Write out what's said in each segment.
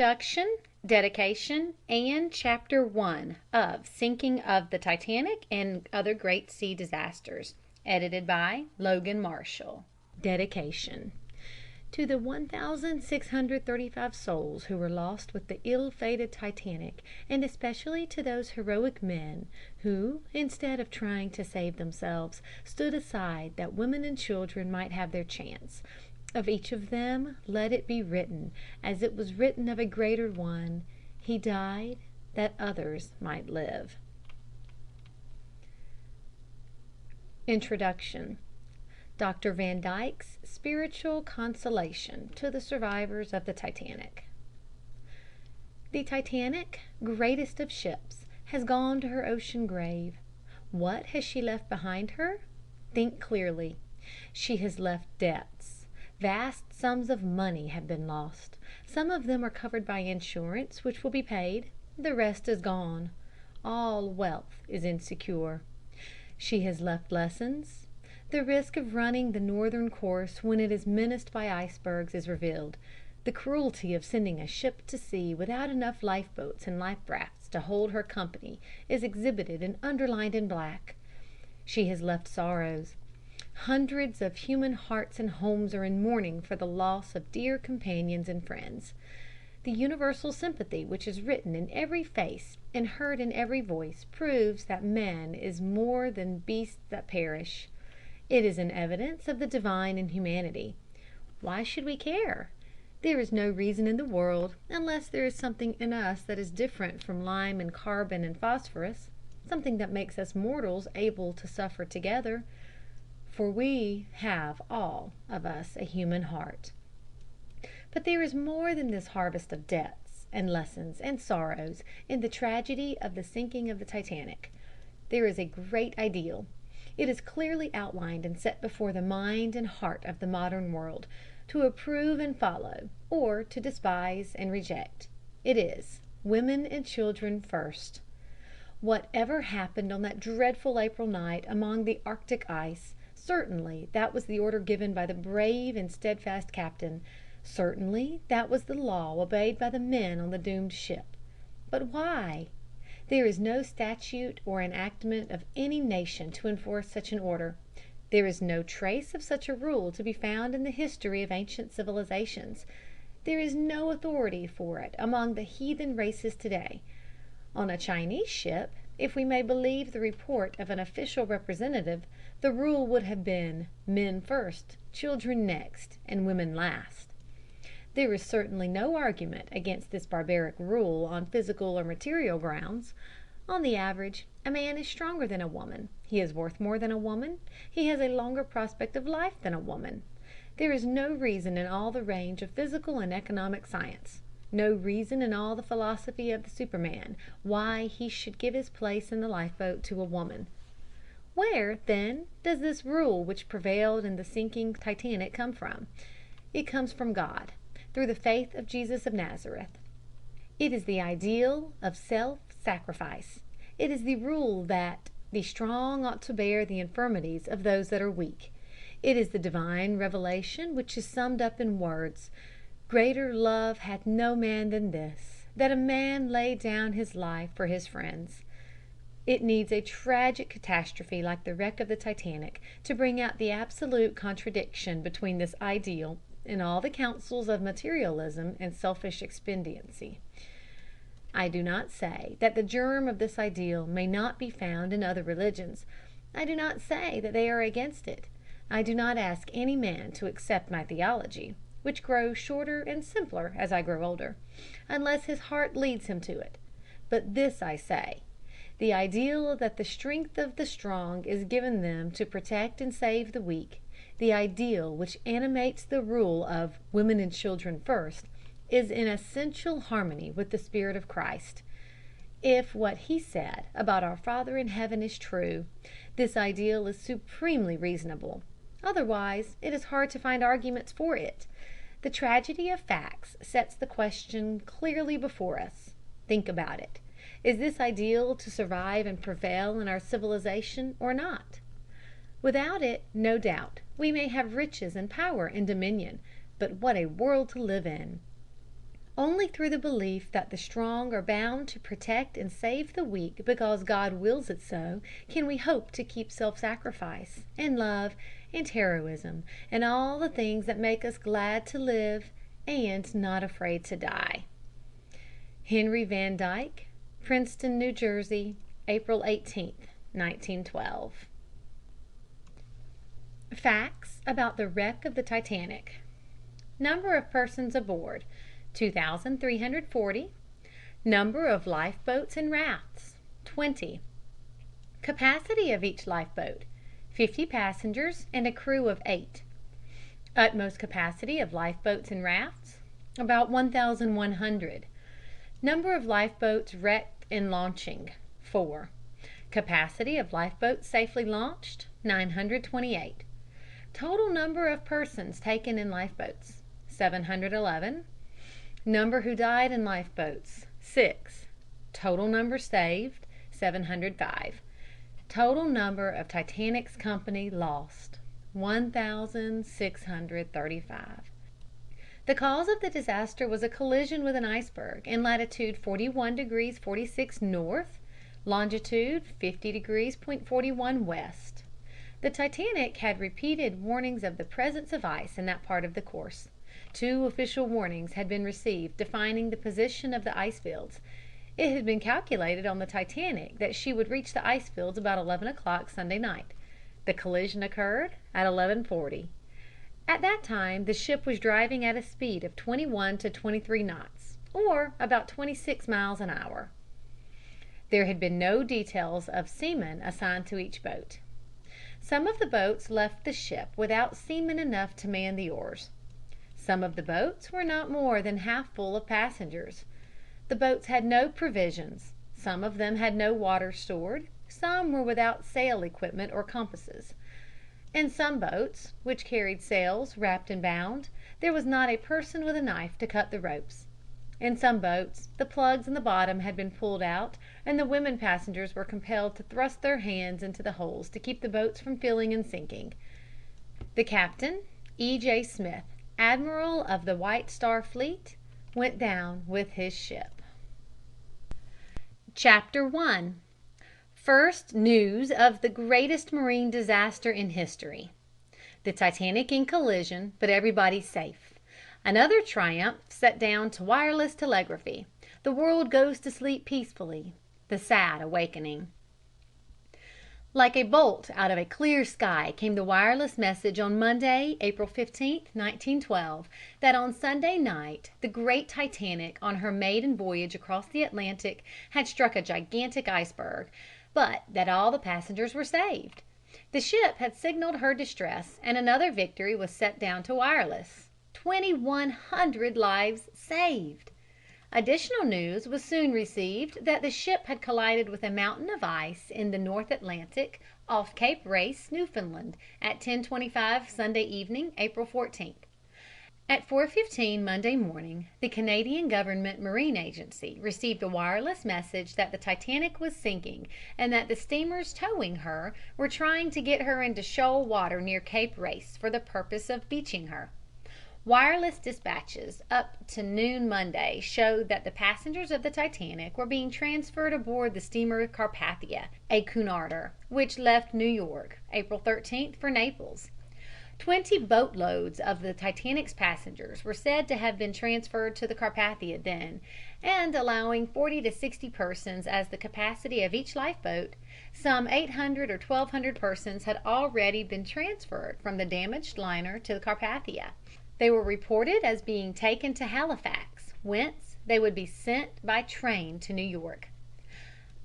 Introduction, Dedication, and Chapter 1 of Sinking of the Titanic and Other Great Sea Disasters. Edited by Logan Marshall. Dedication. To the 1,635 souls who were lost with the ill-fated Titanic, and especially to those heroic men who, instead of trying to save themselves, stood aside that women and children might have their chance, of each of them let it be written, as it was written of a greater one, he died that others might live. Introduction. Dr. Van Dyke's Spiritual Consolation to the Survivors of the Titanic. The Titanic, greatest of ships, has gone to her ocean grave. What has she left behind her? Think clearly. She has left debts. Vast sums of money have been lost. Some of them are covered by insurance, which will be paid. The rest is gone. All wealth is insecure. She has left lessons. The risk of running the northern course when it is menaced by icebergs is revealed. The cruelty of sending a ship to sea without enough lifeboats and life rafts to hold her company is exhibited and underlined in black. She has left sorrows. Hundreds of human hearts and homes are in mourning for the loss of dear companions and friends. The universal sympathy which is written in every face and heard in every voice proves that man is more than beasts that perish. It is an evidence of the divine in humanity. Why should we care? There is no reason in the world, unless there is something in us that is different from lime and carbon and phosphorus, something that makes us mortals able to suffer together. For we have all of us a human heart. But there is more than this harvest of debts and lessons and sorrows in the tragedy of the sinking of the Titanic. There is a great ideal. It is clearly outlined and set before the mind and heart of the modern world, to approve and follow, or to despise and reject. It is women and children first. Whatever happened on that dreadful April night among the Arctic ice, certainly that was the order given by the brave and steadfast captain. Certainly that was the law obeyed by the men on the doomed ship. But why? There is no statute or enactment of any nation to enforce such an order. There is no trace of such a rule to be found in the history of ancient civilizations. There is no authority for it among the heathen races today. On a Chinese ship, if we may believe the report of an official representative, the rule would have been men first, children next, and women last. There is certainly no argument against this barbaric rule on physical or material grounds. On the average, a man is stronger than a woman. He is worth more than a woman. He has a longer prospect of life than a woman. There is no reason in all the range of physical and economic science, no reason in all the philosophy of the Superman, why he should give his place in the lifeboat to a woman. Where, then, does this rule which prevailed in the sinking Titanic come from? It comes from God, through the faith of Jesus of Nazareth. It is the ideal of self-sacrifice. It is the rule that the strong ought to bear the infirmities of those that are weak. It is the divine revelation which is summed up in words, "Greater love hath no man than this, that a man lay down his life for his friends." It needs a tragic catastrophe like the wreck of the Titanic to bring out the absolute contradiction between this ideal and all the counsels of materialism and selfish expediency. I do not say that the germ of this ideal may not be found in other religions. I do not say that they are against it. I do not ask any man to accept my theology, which grows shorter and simpler as I grow older, unless his heart leads him to it. But this I say, the ideal that the strength of the strong is given them to protect and save the weak, the ideal which animates the rule of women and children first, is in essential harmony with the Spirit of Christ. If what he said about our Father in heaven is true, this ideal is supremely reasonable. Otherwise, it is hard to find arguments for it. The tragedy of facts sets the question clearly before us. Think about it. Is this ideal to survive and prevail in our civilization or not? Without it, no doubt, we may have riches and power and dominion, but what a world to live in! Only through the belief that the strong are bound to protect and save the weak because God wills it so can we hope to keep self-sacrifice and love and heroism and all the things that make us glad to live and not afraid to die. Henry Van Dyke, Princeton, New Jersey, April 18th, 1912. Facts about the wreck of the Titanic. Number of persons aboard, 2,340. Number of lifeboats and rafts, 20. Capacity of each lifeboat, 50 passengers and a crew of 8. Utmost capacity of lifeboats and rafts, about 1,100. Number of lifeboats wrecked in launching, 4. Capacity of lifeboats safely launched, 928. Total number of persons taken in lifeboats, 711. Number who died in lifeboats, 6. Total number saved, 705. Total number of Titanic's company lost, 1,635. The cause of the disaster was a collision with an iceberg in latitude 41 degrees 46 north, longitude 50 degrees 41 west. The Titanic had repeated warnings of the presence of ice in that part of the course. 2 official warnings had been received defining the position of the ice fields. It had been calculated on the Titanic that she would reach the ice fields about 11 o'clock Sunday night. The collision occurred at 11:40. At that time the ship was driving at a speed of 21 to 23 knots, or about 26 miles an hour. There had been no details of seamen assigned to each boat. Some of the boats left the ship without seamen enough to man the oars. Some of the boats were not more than half full of passengers. The boats had no provisions. Some of them had no water stored. Some were without sail equipment or compasses. In some boats, which carried sails wrapped and bound, there was not a person with a knife to cut the ropes. In some boats the plugs in the bottom had been pulled out, and the women passengers were compelled to thrust their hands into the holes to keep the boats from filling and sinking. The captain, E.J. Smith, admiral of the White Star Fleet, went down with his ship. Chapter 1. First news of the greatest marine disaster in history. The Titanic in collision, but everybody safe. Another triumph set down to wireless telegraphy. The world goes to sleep peacefully. The sad awakening. Like a bolt out of a clear sky came the wireless message on Monday, April 15, 1912, that on Sunday night the great Titanic on her maiden voyage across the Atlantic had struck a gigantic iceberg, but that all the passengers were saved. The ship had signaled her distress, and another victory was set down to wireless. 2,100 lives saved. Additional news was soon received that the ship had collided with a mountain of ice in the North Atlantic off Cape Race, Newfoundland, at 10:25 Sunday evening, April 14th. At 4:15 Monday morning, the Canadian Government Marine Agency received a wireless message that the Titanic was sinking and that the steamers towing her were trying to get her into shoal water near Cape Race for the purpose of beaching her. Wireless dispatches up to noon Monday showed that the passengers of the Titanic were being transferred aboard the steamer Carpathia, a Cunarder, which left New York, April 13th, for Naples. 20 boatloads of the Titanic's passengers were said to have been transferred to the Carpathia then, and allowing 40 to 60 persons as the capacity of each lifeboat, some 800 or 1,200 persons had already been transferred from the damaged liner to the Carpathia. They were reported as being taken to Halifax, whence they would be sent by train to New York.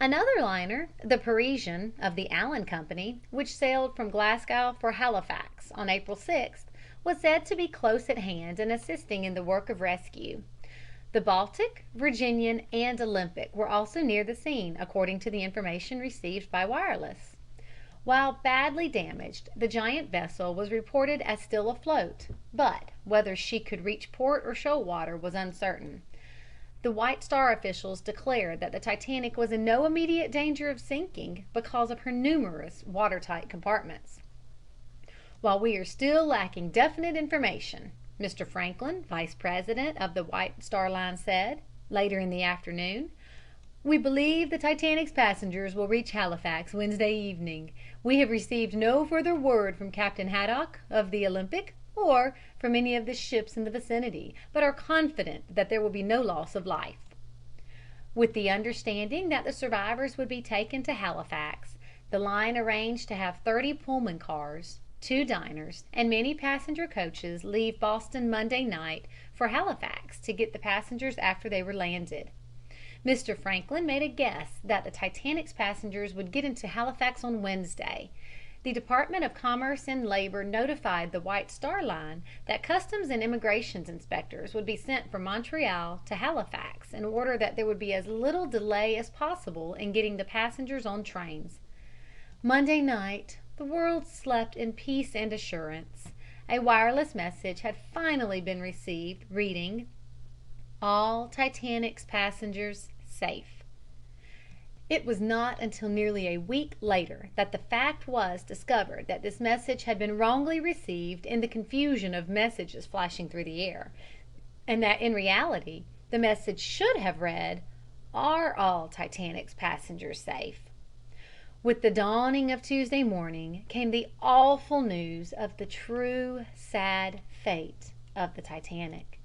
Another liner, the Parisian, of the Allen Company, which sailed from Glasgow for Halifax on April 6th, was said to be close at hand and assisting in the work of rescue. The Baltic, Virginian, and Olympic were also near the scene, according to the information received by wireless. While badly damaged, the giant vessel was reported as still afloat, but whether she could reach port or shoal water was uncertain. The White Star officials declared that the Titanic was in no immediate danger of sinking because of her numerous watertight compartments. While we are still lacking definite information, Mr. Franklin, vice president of the White Star Line, said, later in the afternoon. "We believe the Titanic's passengers will reach Halifax Wednesday evening. We have received no further word from Captain Haddock, of the Olympic, or from any of the ships in the vicinity, but are confident that there will be no loss of life." With the understanding that the survivors would be taken to Halifax, the line arranged to have 30 Pullman cars, 2 diners, and many passenger coaches leave Boston Monday night for Halifax to get the passengers after they were landed. Mr. Franklin made a guess that the Titanic's passengers would get into Halifax on Wednesday. The Department of Commerce and Labor notified the White Star Line that Customs and Immigration inspectors would be sent from Montreal to Halifax in order that there would be as little delay as possible in getting the passengers on trains. Monday night the world slept in peace and assurance. A wireless message had finally been received reading, "All Titanic's passengers safe." It was not until nearly a week later that the fact was discovered that this message had been wrongly received in the confusion of messages flashing through the air, and that in reality the message should have read, "Are all Titanic's passengers safe?" With the dawning of Tuesday morning came the awful news of the true sad fate of the Titanic.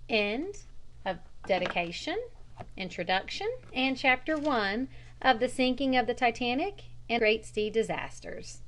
End of dedication, introduction, and chapter 1 of The Sinking of the Titanic and Great Sea Disasters.